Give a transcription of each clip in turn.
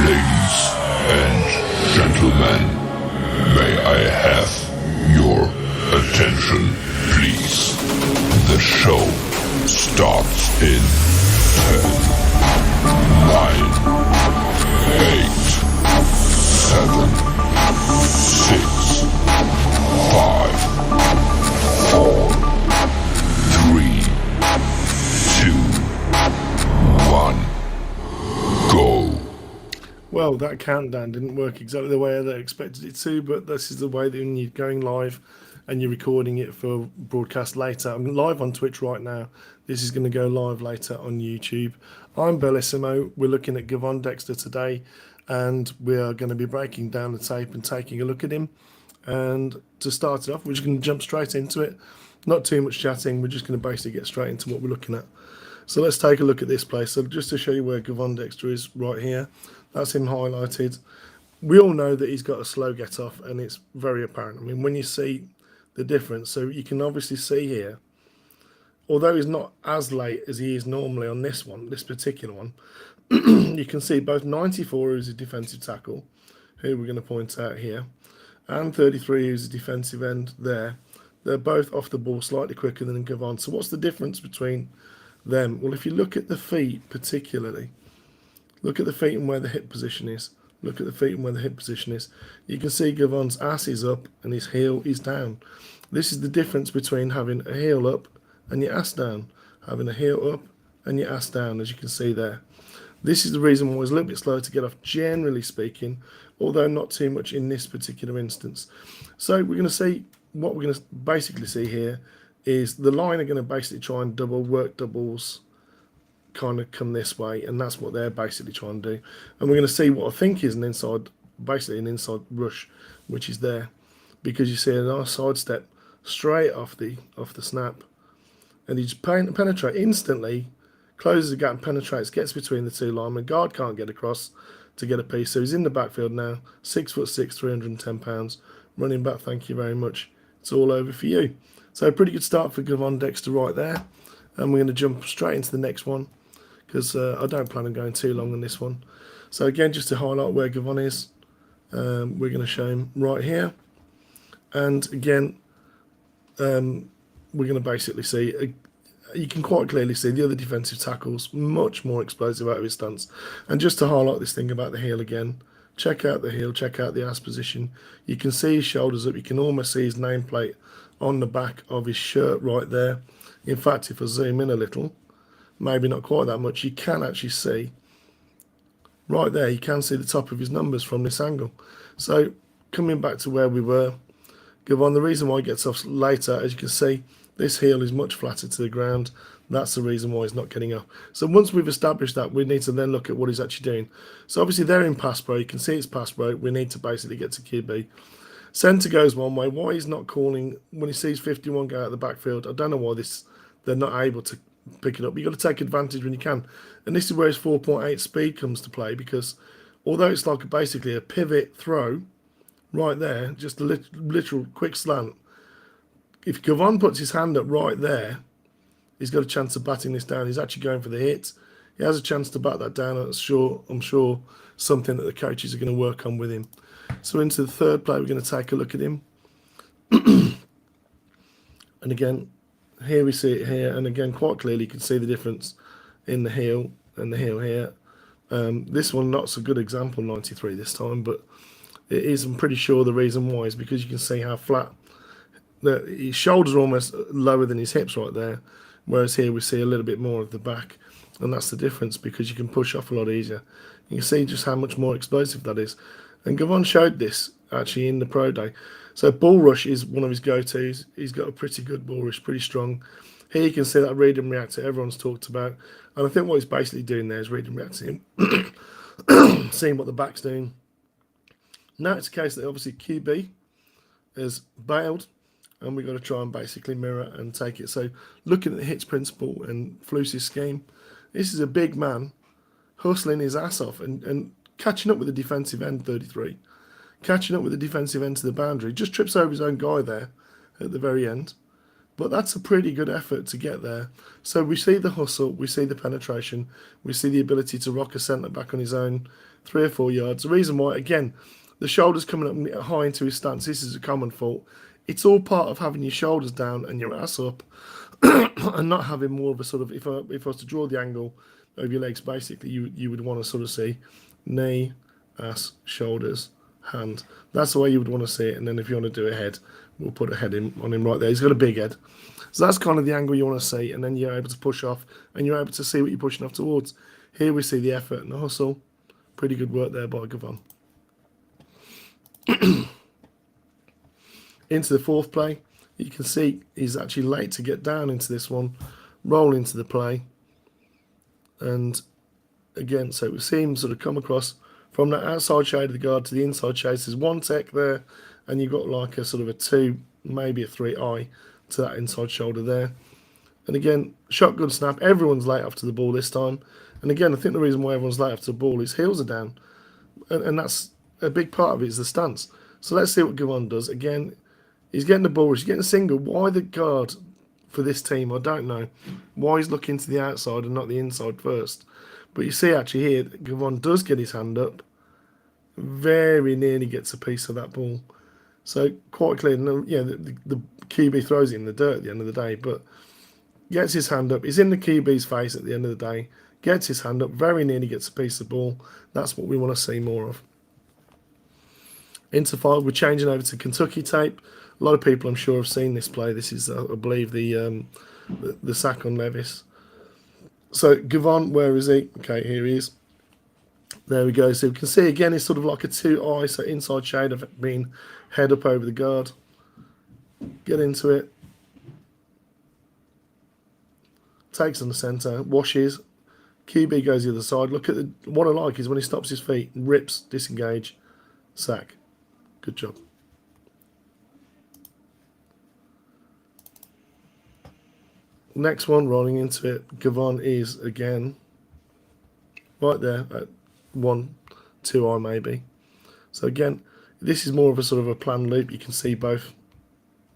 Ladies and gentlemen, may I have your attention, please? The show starts in 10, 9, 8, 7, 6, 5, 4, 3, 2, 1, go. Well, that countdown didn't work exactly the way I expected it to, but this is the way that when you're going live and you're recording it for broadcast later. I'm live on Twitch right now. This is going to go live later on YouTube. I'm Bellissimo. We're looking at Gervon Dexter today, and we are going to be breaking down the tape and taking a look at him. And to start it off, we're just going to jump straight into it. Not too much chatting. We're just going to basically get straight into what we're looking at. So let's take a look at this place. So just to show you where Gervon Dexter is right here. That's him highlighted. We all know that he's got a slow get off, and it's very apparent. I mean, when you see the difference, so you can obviously see here, although he's not as late as he is normally on this one, this particular one, you can see both 94, who's a defensive tackle, who we're going to point out here, and 33, who's a defensive end there. They're both off the ball slightly quicker than Gervon. So what's the difference between them? Well, if you look at the feet particularly, look at the feet and where the hip position is. Look at the feet and where the hip position is. You can see Gervon's ass is up and his heel is down. This is the difference between having a heel up and your ass down. Having a heel up and your ass down, as you can see there. This is the reason why it's a little bit slower to get off, generally speaking, although not too much in this particular instance. So we're going to see, what we're going to basically see here is the line are going to basically try and work doubles, kind of come this way, and that's what they're basically trying to do. And we're going to see what I think is an inside, basically an inside rush, which is there, because you see a nice side step straight off the snap, and he just penetrate instantly, closes the gap and penetrates, gets between the two linemen. Guard can't get across to get a piece, so he's in the backfield now. 6'6", 310 pounds, running back. Thank you very much. It's all over for you. So a pretty good start for Gervon Dexter right there, and we're going to jump straight into the next one, because I don't plan on going too long on this one. So again, just to highlight where Gervon is, we're going to show him right here. And again, we're going to basically see, you can quite clearly see the other defensive tackles, much more explosive out of his stance. And just to highlight this thing about the heel again, check out the heel, check out the ass position. You can see his shoulders up. You can almost see his nameplate on the back of his shirt right there. In fact, if I zoom in a little, maybe not quite that much, you can actually see right there, you can see the top of his numbers from this angle. So coming back to where we were, Gervon, the reason why he gets off later, as you can see, this heel is much flatter to the ground. That's the reason why he's not getting up. So once we've established that, we need to then look at what he's actually doing. So obviously they're in pass pro. You can see it's pass pro. We need to basically get to QB. Centre goes one way. Why he's not calling when he sees 51 go out of the backfield, I don't know why they're not able to pick it up. You've got to take advantage when you can. And this is where his 4.8 speed comes to play, because although it's like basically a pivot throw right there, just a literal quick slant, if Gervon puts his hand up right there, he's got a chance of batting this down. He's actually going for the hit. He has a chance to bat that down. I'm sure something that the coaches are going to work on with him. So into the third play, we're going to take a look at him. And again, here we see it here, and again, quite clearly you can see the difference in the heel and the heel here. This one, not so good example, 93 this time, but it is, I'm pretty sure the reason why is because you can see how flat, his shoulders are almost lower than his hips right there, whereas here we see a little bit more of the back, and that's the difference, because you can push off a lot easier. You can see just how much more explosive that is. And Gervon showed this actually in the pro day. So ball rush is one of his go-tos. He's got a pretty good ball rush, pretty strong. Here you can see that read and react that everyone's talked about. And I think what he's basically doing there is read and react to him, seeing what the back's doing. Now it's a case that obviously QB has bailed, and we've got to try and basically mirror and take it. So looking at the hits principle and Flus's scheme, this is a big man hustling his ass off and catching up with the defensive end, 33. Catching up with the defensive end to the boundary. Just trips over his own guy there at the very end. But that's a pretty good effort to get there. So we see the hustle, we see the penetration, we see the ability to rock a centre back on his own 3 or 4 yards. The reason why, again, the shoulders coming up high into his stance, this is a common fault. It's all part of having your shoulders down and your ass up and not having more of a sort of, if I was to draw the angle of your legs, basically you would want to sort of see knee, ass, shoulders, hand. That's the way you would want to see it. And then if you want to do a head, we'll put a head on him right there. He's got a big head. So that's kind of the angle you want to see. And then you're able to push off and you're able to see what you're pushing off towards. Here we see the effort and the hustle. Pretty good work there by Gervon. Into the fourth play. You can see he's actually late to get down into this one. Roll into the play. And again, so we see him sort of come across from that outside shade of the guard to the inside shade. There's one tech there, and you've got like a sort of a 2, maybe a 3 eye to that inside shoulder there. And again, shotgun snap. Everyone's late after the ball this time. And again, I think the reason why everyone's late after the ball is heels are down. And that's a big part of it is the stance. So let's see what Gervon does. Again, he's getting the ball. He's getting a single. Why the guard for this team? I don't know. Why he's looking to the outside and not the inside first. But you see actually here, Gervon does get his hand up. Very nearly gets a piece of that ball. So quite clear. Yeah, the QB throws it in the dirt at the end of the day. But gets his hand up. He's in the QB's face at the end of the day. Gets his hand up. Very nearly gets a piece of the ball. That's what we want to see more of. Into 5, we're changing over to Kentucky tape. A lot of people, I'm sure, have seen this play. This is, I believe, the sack on Levis. So Gervon, where is he? Okay, here he is. There we go. So we can see again, it's sort of like a 2-eye, so inside shade of it being head up over the guard. Get into it. Takes on the centre, washes. QB goes the other side. Look at what I like is when he stops his feet, rips, disengage, sack. Good job. Next one, rolling into it. Gervon is again right there at 1, 2-eye maybe. So again, this is more of a sort of a planned loop. You can see both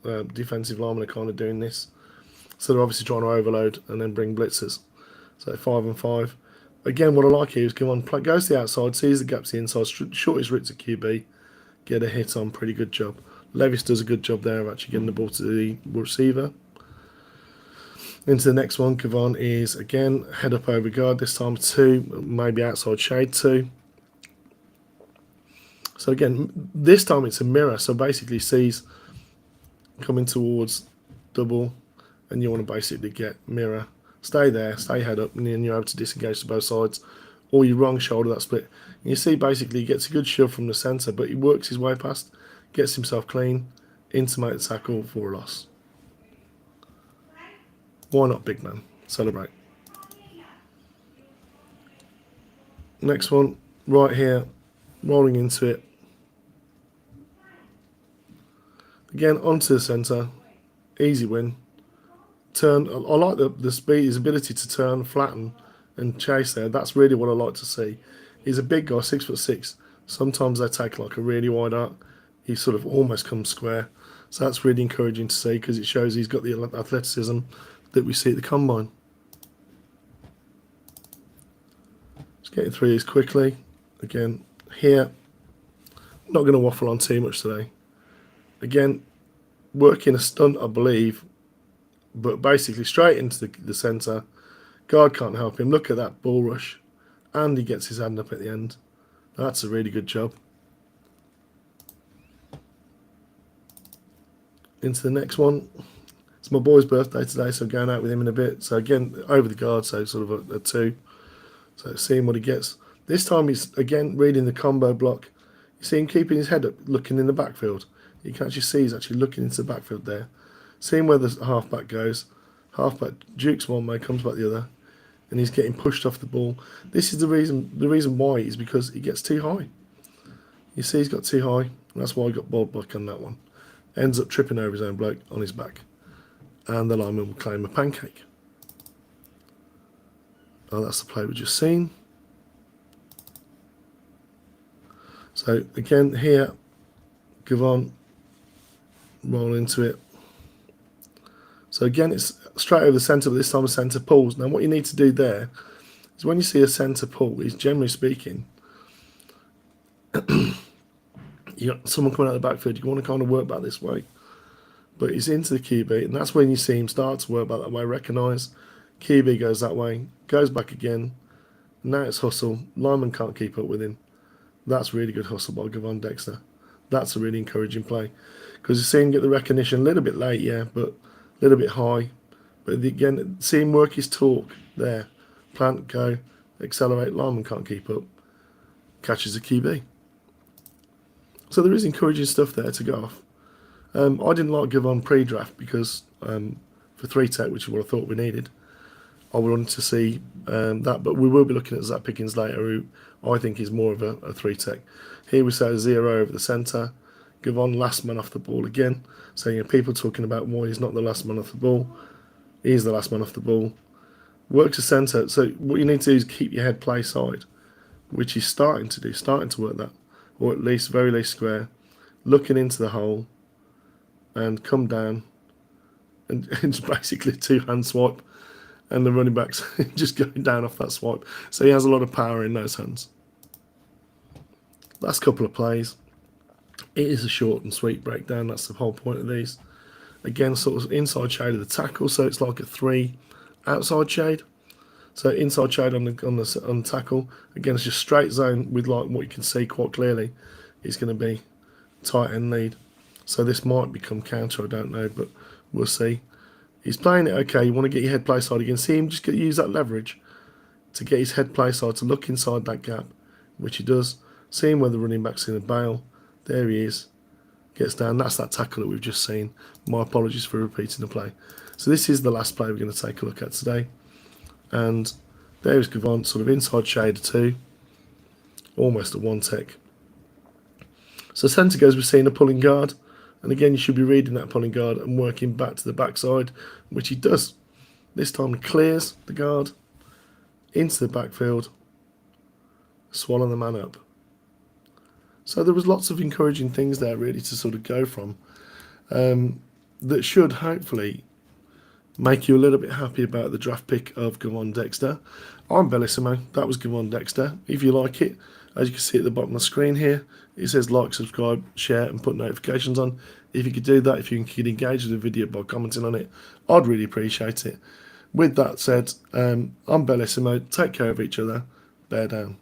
defensive linemen are kind of doing this. So they're obviously trying to overload and then bring blitzers. So 5 and 5. Again, what I like here is Gervon goes to the outside, sees the gaps the inside, shortest route to QB, get a hit on. Pretty good job. Levis does a good job there of actually getting the ball to the receiver. Into the next one, Gervon is again head up over guard, this time 2, maybe outside shade 2. So again, this time it's a mirror, so basically sees coming towards double, and you want to basically get mirror. Stay there, stay head up, and then you're able to disengage to both sides. Or your wrong shoulder, that split. And you see basically he gets a good shove from the centre, but he works his way past, gets himself clean, intimate the tackle for a loss. Why not, big man? Celebrate. Next one, right here, rolling into it. Again, onto the centre. Easy win. Turn. I like the speed, his ability to turn, flatten, and chase there. That's really what I like to see. He's a big guy, 6'6". Sometimes they take like a really wide arc. He sort of almost comes square. So that's really encouraging to see because it shows he's got the athleticism that we see at the combine. Just getting through these quickly. Again, here, not going to waffle on too much today. Again, working a stunt, I believe, but basically straight into the centre. Guard can't help him. Look at that ball rush. And he gets his hand up at the end. That's a really good job. Into the next one. It's my boy's birthday today, so I'm going out with him in a bit. So again, over the guard, so sort of a 2. So seeing what he gets. This time he's, again, reading the combo block. You see him keeping his head up, looking in the backfield. You can actually see he's actually looking into the backfield there. Seeing where the halfback goes. Halfback jukes one way, comes back the other. And he's getting pushed off the ball. This is the reason why is because he gets too high. You see he's got too high. And that's why he got balled back on that one. Ends up tripping over his own bloke on his back. And the lineman will claim a pancake. Oh, that's the play we just seen. So again here, Gervon roll into it. So again, it's straight over the centre, but this time a centre pulls. Now what you need to do there is when you see a centre pull, is generally speaking, you got someone coming out of the backfield, you want to kind of work back this way. But he's into the QB, and that's when you see him start to work back that way, recognise. QB goes that way, goes back again. Now it's hustle. Lineman can't keep up with him. That's really good hustle by Gervon Dexter. That's a really encouraging play. Because you see him get the recognition a little bit late, yeah, but a little bit high. But again, see him work his torque there. Plant, go, accelerate. Lineman can't keep up. Catches the QB. So there is encouraging stuff there to go off. I didn't like Gervon pre-draft because for 3-tech, which is what I thought we needed, I wanted to see that. But we will be looking at Zach Pickens later, who I think is more of a 3-tech. Here we say 0 over the centre. Gervon last man off the ball again. So people talking about why he's not the last man off the ball. He's the last man off the ball. Works the centre. So what you need to do is keep your head play side, which he's starting to do, starting to work that. Or at least, very least square. Looking into the hole. And come down. And it's basically a 2-hand swipe. And the running back's just going down off that swipe. So he has a lot of power in those hands. Last couple of plays. It is a short and sweet breakdown. That's the whole point of these. Again, sort of inside shade of the tackle. So it's like a 3 outside shade. So inside shade on the tackle. Again, it's just straight zone with like what you can see quite clearly. It's going to be tight end lead. So this might become counter, I don't know, but we'll see. He's playing it okay. You want to get your head play side again. See him just use that leverage to get his head play side to look inside that gap, which he does. See him where the running back's going to bail. There he is. Gets down. That's that tackle that we've just seen. My apologies for repeating the play. So this is the last play we're going to take a look at today. And there's Gervon, sort of inside shade of 2. Almost a 1-tech. So centre goes, we're seeing a pulling guard. And again, you should be reading that pulling guard and working back to the backside, which he does. This time he clears the guard into the backfield, swallow the man up. So there was lots of encouraging things there really to sort of go from that should hopefully make you a little bit happy about the draft pick of Gervon Dexter. I'm Bellissimo. That was Gervon Dexter. If you like it, as you can see at the bottom of the screen here, it says like, subscribe, share and put notifications on. If you could do that, if you could engage with the video by commenting on it, I'd really appreciate it. With that said, I'm Bellissimo. Take care of each other. Bear down.